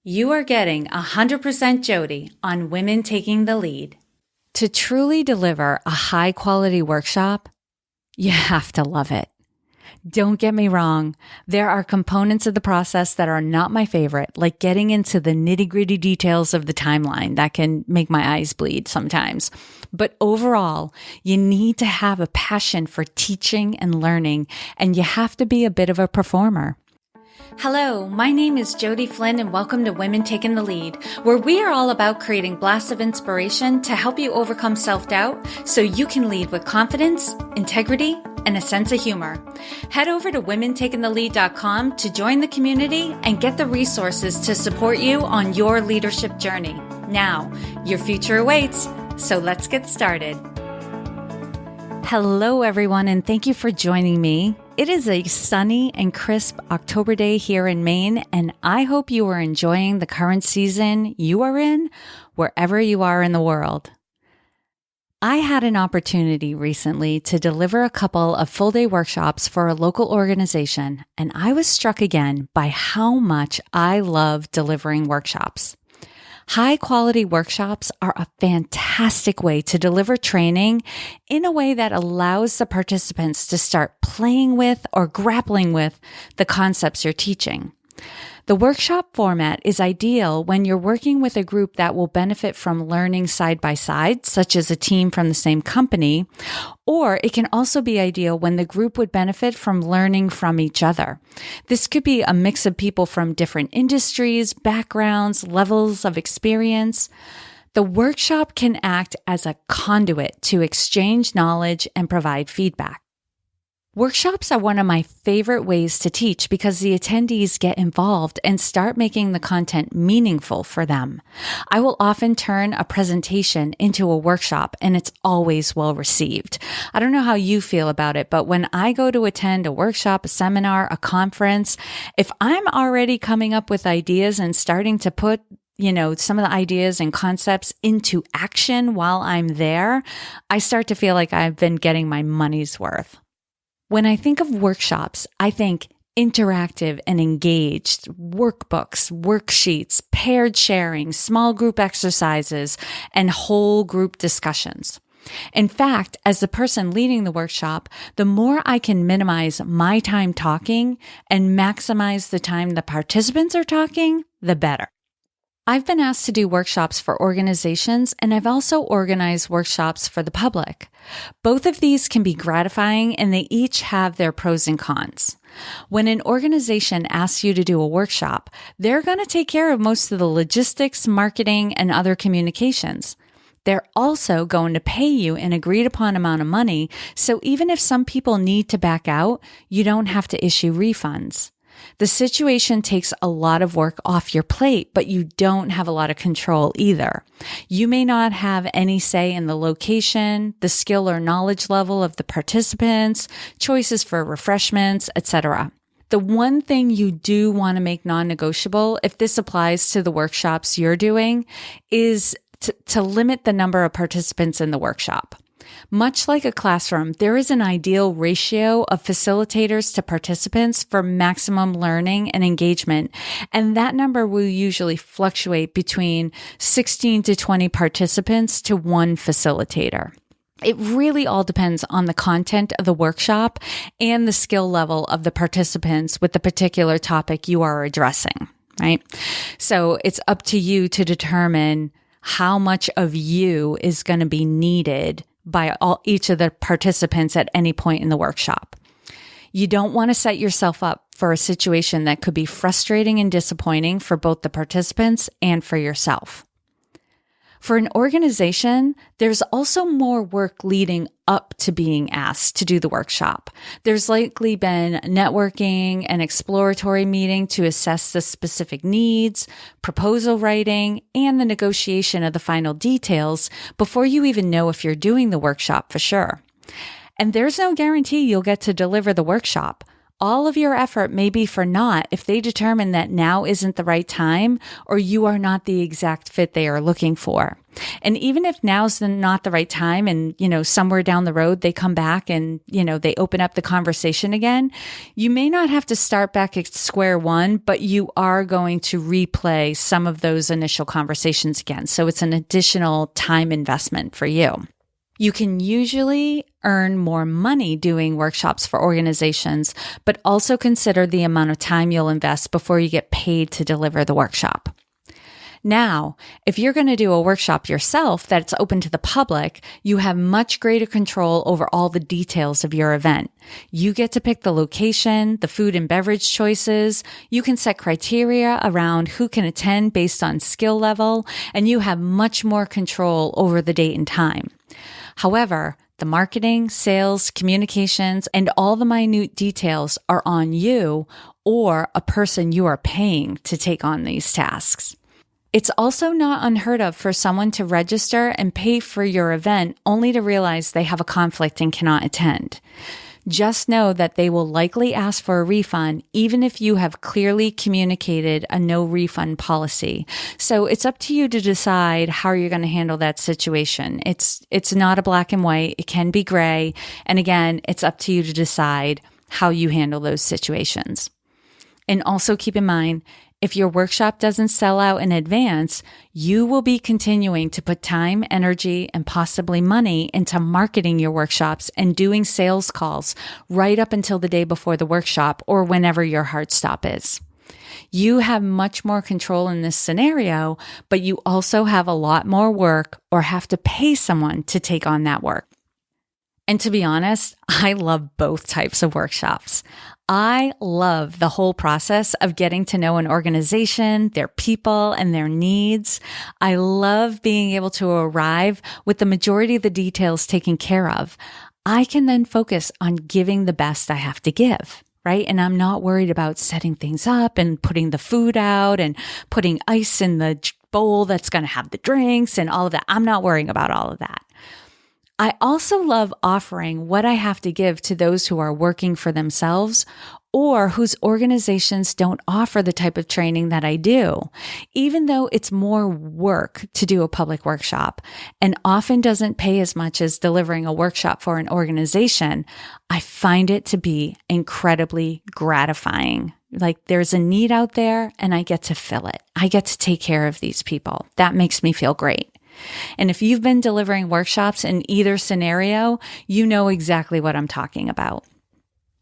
You are getting 100% Jodi on Women Taking the Lead. To truly deliver a high-quality workshop, you have to love it. Don't get me wrong, there are components of the process that are not my favorite, like getting into the nitty-gritty details of the timeline that can make my eyes bleed sometimes. But overall, you need to have a passion for teaching and learning, and you have to be a bit of a performer. Hello, my name is Jodi Flynn and welcome to Women Taking the Lead, where we are all about creating blasts of inspiration to help you overcome self-doubt so you can lead with confidence, integrity, and a sense of humor. Head over to womentakingthelead.com to join the community and get the resources to support you on your leadership journey. Now, your future awaits, so let's get started. Hello, everyone, and thank you for joining me. It is a sunny and crisp October day here in Maine, and I hope you are enjoying the current season you are in, wherever you are in the world. I had an opportunity recently to deliver a couple of full-day workshops for a local organization, and I was struck again by how much I love delivering workshops. High-quality workshops are a fantastic way to deliver training in a way that allows the participants to start playing with or grappling with the concepts you're teaching. The workshop format is ideal when you're working with a group that will benefit from learning side by side, such as a team from the same company, or it can also be ideal when the group would benefit from learning from each other. This could be a mix of people from different industries, backgrounds, levels of experience. The workshop can act as a conduit to exchange knowledge and provide feedback. Workshops are one of my favorite ways to teach because the attendees get involved and start making the content meaningful for them. I will often turn a presentation into a workshop, and it's always well received. I don't know how you feel about it, but when I go to attend a workshop, a seminar, a conference, if I'm already coming up with ideas and starting to put some of the ideas and concepts into action while I'm there, I start to feel like I've been getting my money's worth. When I think of workshops, I think interactive and engaged, workbooks, worksheets, paired sharing, small group exercises, and whole group discussions. In fact, as the person leading the workshop, the more I can minimize my time talking and maximize the time the participants are talking, the better. I've been asked to do workshops for organizations, and I've also organized workshops for the public. Both of these can be gratifying, and they each have their pros and cons. When an organization asks you to do a workshop, they're going to take care of most of the logistics, marketing, and other communications. They're also going to pay you an agreed upon amount of money, so even if some people need to back out, you don't have to issue refunds. The situation takes a lot of work off your plate, but you don't have a lot of control either. You may not have any say in the location, the skill or knowledge level of the participants, choices for refreshments, etc. The one thing you do want to make non-negotiable, if this applies to the workshops you're doing, is to limit the number of participants in the workshop. Much like a classroom, there is an ideal ratio of facilitators to participants for maximum learning and engagement, and that number will usually fluctuate between 16 to 20 participants to one facilitator. It really all depends on the content of the workshop and the skill level of the participants with the particular topic you are addressing, right? So it's up to you to determine how much of you is going to be needed by each of the participants at any point in the workshop. You don't want to set yourself up for a situation that could be frustrating and disappointing for both the participants and for yourself. For an organization, there's also more work leading up to being asked to do the workshop. There's likely been networking and exploratory meeting to assess the specific needs, proposal writing, and the negotiation of the final details before you even know if you're doing the workshop for sure. And there's no guarantee you'll get to deliver the workshop. All of your effort may be for naught if they determine that now isn't the right time or you are not the exact fit they are looking for. And even if now's not the right time and, somewhere down the road they come back and, they open up the conversation again, you may not have to start back at square one, but you are going to replay some of those initial conversations again. So it's an additional time investment for you. You can usually earn more money doing workshops for organizations, but also consider the amount of time you'll invest before you get paid to deliver the workshop. Now, if you're going to do a workshop yourself that's open to the public, you have much greater control over all the details of your event. You get to pick the location, the food and beverage choices. You can set criteria around who can attend based on skill level, and you have much more control over the date and time. However, the marketing, sales, communications, and all the minute details are on you or a person you are paying to take on these tasks. It's also not unheard of for someone to register and pay for your event only to realize they have a conflict and cannot attend. Just know that they will likely ask for a refund even if you have clearly communicated a no refund policy. So it's up to you to decide how you're going to handle that situation. It's not a black and white. It can be gray. And again, it's up to you to decide how you handle those situations. And also keep in mind, if your workshop doesn't sell out in advance, you will be continuing to put time, energy, and possibly money into marketing your workshops and doing sales calls right up until the day before the workshop or whenever your hard stop is. You have much more control in this scenario, but you also have a lot more work or have to pay someone to take on that work. And to be honest, I love both types of workshops. I love the whole process of getting to know an organization, their people, and their needs. I love being able to arrive with the majority of the details taken care of. I can then focus on giving the best I have to give, right? And I'm not worried about setting things up and putting the food out and putting ice in the bowl that's going to have the drinks and all of that. I'm not worrying about all of that. I also love offering what I have to give to those who are working for themselves or whose organizations don't offer the type of training that I do, even though it's more work to do a public workshop and often doesn't pay as much as delivering a workshop for an organization. I find it to be incredibly gratifying. Like there's a need out there and I get to fill it. I get to take care of these people. That makes me feel great. And if you've been delivering workshops in either scenario, you know exactly what I'm talking about.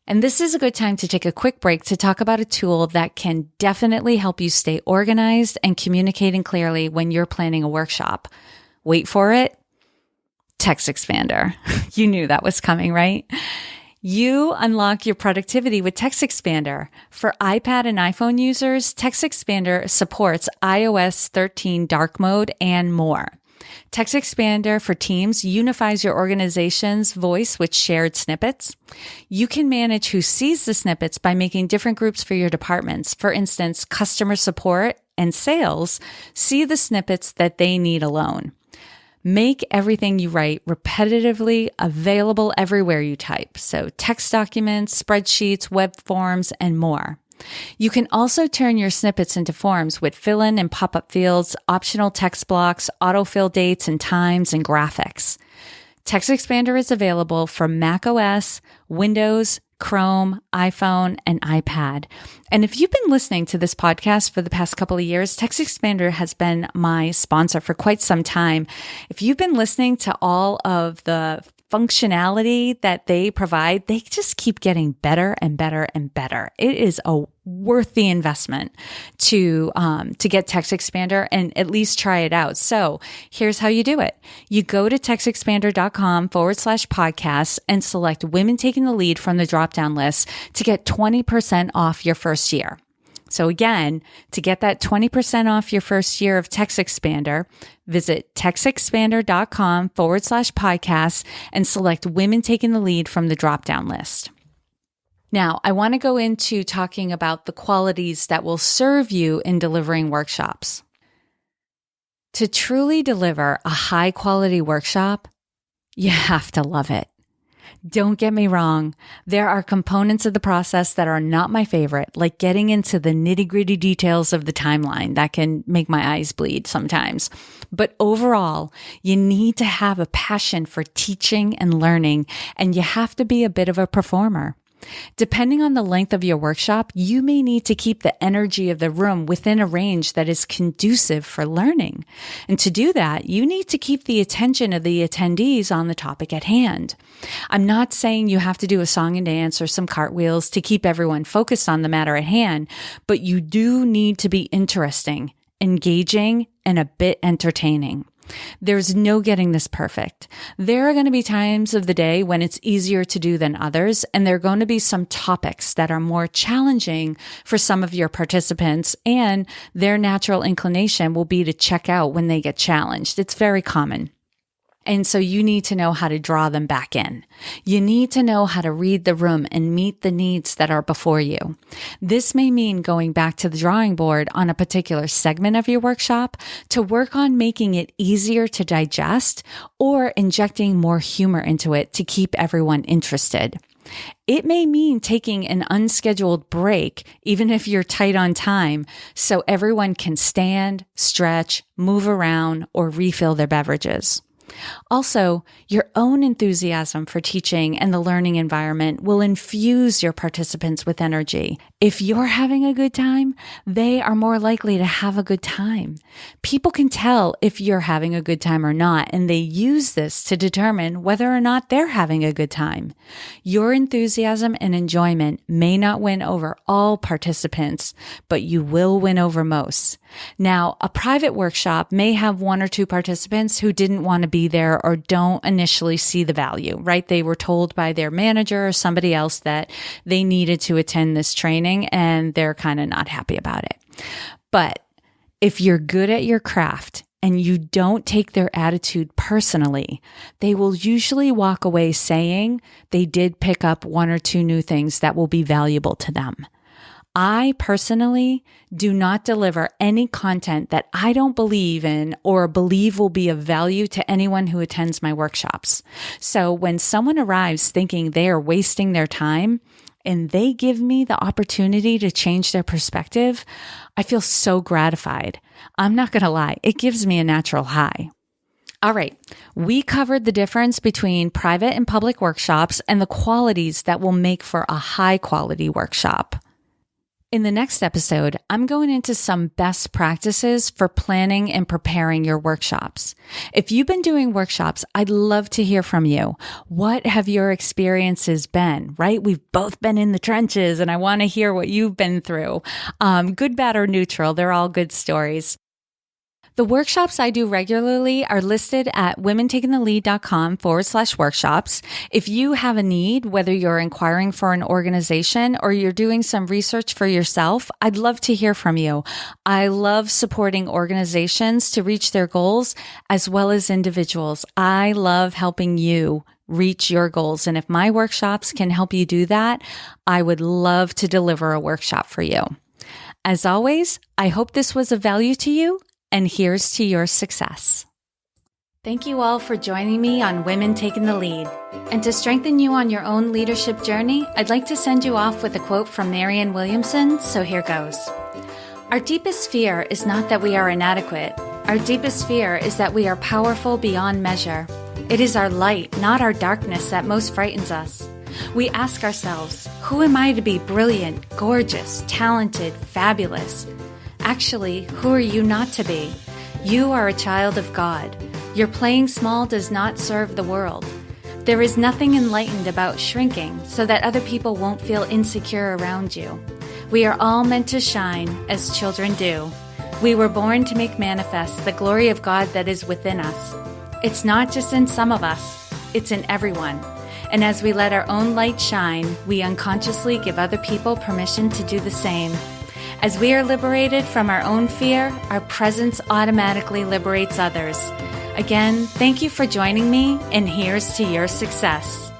And this is a good time to take a quick break to talk about a tool that can definitely help you stay organized and communicating clearly when you're planning a workshop. Wait for it. Text Expander. You knew that was coming, right? You unlock your productivity with Text Expander. For iPad and iPhone users, Text Expander supports iOS 13 dark mode and more. Text Expander for Teams unifies your organization's voice with shared snippets. You can manage who sees the snippets by making different groups for your departments. For instance, customer support and sales see the snippets that they need alone. Make everything you write repetitively available everywhere you type. So text documents, spreadsheets, web forms, and more. You can also turn your snippets into forms with fill-in and pop-up fields, optional text blocks, autofill dates and times, and graphics. Text Expander is available for macOS, Windows, Chrome, iPhone, and iPad. And if you've been listening to this podcast for the past couple of years, Text Expander has been my sponsor for quite some time. If you've been listening to all of the functionality that they provide, they just keep getting better and better and better. It is worth the investment to get Text Expander and at least try it out. So here's how you do it. You go to textexpander.com/podcast and select Women Taking the Lead from the drop-down list to get 20% off your first year. So again, to get that 20% off your first year of Text Expander, visit textexpander.com/podcast and select Women Taking the Lead from the drop-down list. Now, I want to go into talking about the qualities that will serve you in delivering workshops. To truly deliver a high-quality workshop, you have to love it. Don't get me wrong. There are components of the process that are not my favorite, like getting into the nitty-gritty details of the timeline. That can make my eyes bleed sometimes. But overall, you need to have a passion for teaching and learning, and you have to be a bit of a performer. Depending on the length of your workshop, you may need to keep the energy of the room within a range that is conducive for learning. And to do that, you need to keep the attention of the attendees on the topic at hand. I'm not saying you have to do a song and dance or some cartwheels to keep everyone focused on the matter at hand, but you do need to be interesting, engaging, and a bit entertaining. There's no getting this perfect. There are going to be times of the day when it's easier to do than others, and there are going to be some topics that are more challenging for some of your participants, and their natural inclination will be to check out when they get challenged. It's very common. And so you need to know how to draw them back in. You need to know how to read the room and meet the needs that are before you. This may mean going back to the drawing board on a particular segment of your workshop to work on making it easier to digest or injecting more humor into it to keep everyone interested. It may mean taking an unscheduled break, even if you're tight on time, so everyone can stand, stretch, move around, or refill their beverages. Also, your own enthusiasm for teaching and the learning environment will infuse your participants with energy. If you're having a good time, they are more likely to have a good time. People can tell if you're having a good time or not, and they use this to determine whether or not they're having a good time. Your enthusiasm and enjoyment may not win over all participants, but you will win over most. Now, a private workshop may have one or two participants who didn't want to be there or don't initially see the value, right? They were told by their manager or somebody else that they needed to attend this training and they're kind of not happy about it. But if you're good at your craft and you don't take their attitude personally, they will usually walk away saying they did pick up one or two new things that will be valuable to them. I personally do not deliver any content that I don't believe in or believe will be of value to anyone who attends my workshops. So when someone arrives thinking they are wasting their time and they give me the opportunity to change their perspective, I feel so gratified. I'm not going to lie, it gives me a natural high. All right, we covered the difference between private and public workshops and the qualities that will make for a high quality workshop. In the next episode, I'm going into some best practices for planning and preparing your workshops. If you've been doing workshops, I'd love to hear from you. What have your experiences been, right? We've both been in the trenches and I want to hear what you've been through. Good, bad, or neutral, they're all good stories. The workshops I do regularly are listed at womentakingthelead.com/workshops. If you have a need, whether you're inquiring for an organization or you're doing some research for yourself, I'd love to hear from you. I love supporting organizations to reach their goals as well as individuals. I love helping you reach your goals. And if my workshops can help you do that, I would love to deliver a workshop for you. As always, I hope this was of value to you. And here's to your success. Thank you all for joining me on Women Taking the Lead. And to strengthen you on your own leadership journey, I'd like to send you off with a quote from Marianne Williamson, so here goes. Our deepest fear is not that we are inadequate. Our deepest fear is that we are powerful beyond measure. It is our light, not our darkness, that most frightens us. We ask ourselves, who am I to be brilliant, gorgeous, talented, fabulous? Actually, who are you not to be? You are a child of God. Your playing small does not serve the world. There is nothing enlightened about shrinking so that other people won't feel insecure around you. We are all meant to shine as children do. We were born to make manifest the glory of God that is within us. It's not just in some of us, it's in everyone. And as we let our own light shine, we unconsciously give other people permission to do the same. As we are liberated from our own fear, our presence automatically liberates others. Again, thank you for joining me, and here's to your success.